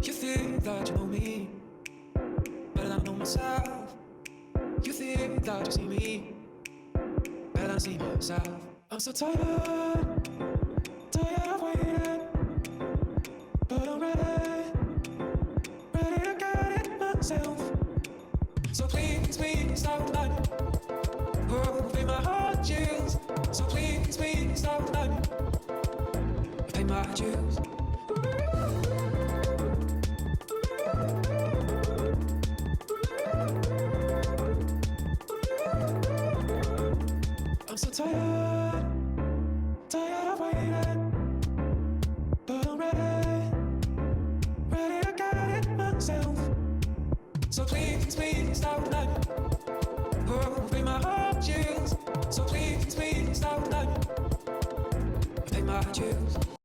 You think that you know me better than I know myself. You think that you see me better than I see myself. I'm so tired, tired of waiting, but I'm ready, ready to get it myself. So please, please stop tonight. Oh, pay my heart dues. So please, please stop tonight. Pay my dues. I'm so tired, tired of waiting, but I'm ready, ready to get it myself. So please, please stop tonight. Oh, pay my heart dues. So please, please stop tonight. Pay my dues.